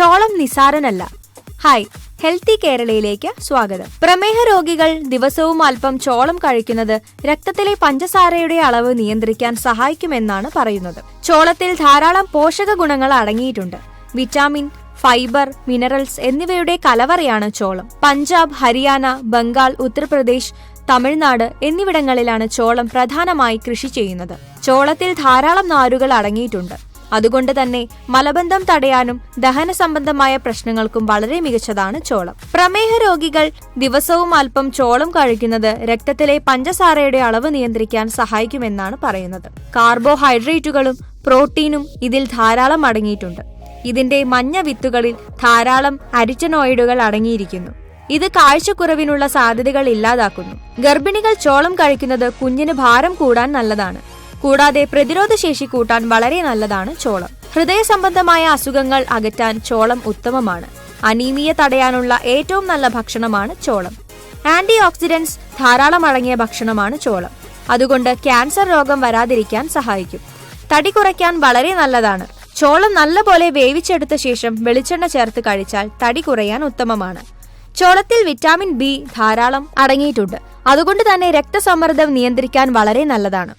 ചോളം നിസാരനല്ല. Hi, healthy കേരളയിലേക്ക് സ്വാഗതം. പ്രമേഹ രോഗികൾ ദിവസവും അല്പം ചോളം കഴിക്കുന്നത് രക്തത്തിലെ പഞ്ചസാരയുടെ അളവ് നിയന്ത്രിക്കാൻ സഹായിക്കുമെന്നാണ് പറയുന്നത്. ചോളത്തിൽ ധാരാളം പോഷക ഗുണങ്ങൾ അടങ്ങിയിട്ടുണ്ട്. വിറ്റാമിൻ, ഫൈബർ, മിനറൽസ് എന്നിവയുടെ കലവറയാണ് ചോളം. പഞ്ചാബ്, ഹരിയാന, ബംഗാൾ, ഉത്തർപ്രദേശ്, തമിഴ്നാട് എന്നിവിടങ്ങളിലാണ് ചോളം പ്രധാനമായി കൃഷി ചെയ്യുന്നത്. ചോളത്തിൽ ധാരാളം നാരുകൾ അടങ്ങിയിട്ടുണ്ട്. അതുകൊണ്ട് തന്നെ മലബന്ധം തടയാനും ദഹന സംബന്ധമായ പ്രശ്നങ്ങൾക്കും വളരെ മികച്ചതാണ് ചോളം. പ്രമേഹ രോഗികൾ ദിവസവും അല്പം ചോളം കഴിക്കുന്നത് രക്തത്തിലെ പഞ്ചസാരയുടെ അളവ് നിയന്ത്രിക്കാൻ സഹായിക്കുമെന്നാണ് പറയുന്നത്. കാർബോഹൈഡ്രേറ്റുകളും പ്രോട്ടീനും ഇതിൽ ധാരാളം അടങ്ങിയിട്ടുണ്ട്. ഇതിന്റെ മഞ്ഞ വിത്തുകളിൽ ധാരാളം അരിറ്റനോയിഡുകൾ അടങ്ങിയിരിക്കുന്നു. ഇത് കാഴ്ചക്കുറവിനുള്ള സാധ്യതകൾ ഇല്ലാതാക്കുന്നു. ഗർഭിണികൾ ചോളം കഴിക്കുന്നത് കുഞ്ഞിന് ഭാരം കൂടാൻ നല്ലതാണ്. കൂടാതെ പ്രതിരോധശേഷി കൂട്ടാൻ വളരെ നല്ലതാണ് ചോളം. ഹൃദയ സംബന്ധമായ അസുഖങ്ങൾ അകറ്റാൻ ചോളം ഉത്തമമാണ്. അനീമിയ തടയാനുള്ള ഏറ്റവും നല്ല ഭക്ഷണമാണ് ചോളം. ആന്റി ഓക്സിഡന്റ്സ് ധാരാളം അടങ്ങിയ ഭക്ഷണമാണ് ചോളം. അതുകൊണ്ട് ക്യാൻസർ രോഗം വരാതിരിക്കാൻ സഹായിക്കും. തടി കുറയ്ക്കാൻ വളരെ നല്ലതാണ്. ചോളം നല്ലപോലെ വേവിച്ചെടുത്ത ശേഷം വെളിച്ചെണ്ണ ചേർത്ത് കഴിച്ചാൽ തടി കുറയാൻ ഉത്തമമാണ്. ചോളത്തിൽ വിറ്റാമിൻ ബി ധാരാളം അടങ്ങിയിട്ടുണ്ട്. അതുകൊണ്ട് തന്നെ രക്തസമ്മർദ്ദം നിയന്ത്രിക്കാൻ വളരെ നല്ലതാണ്.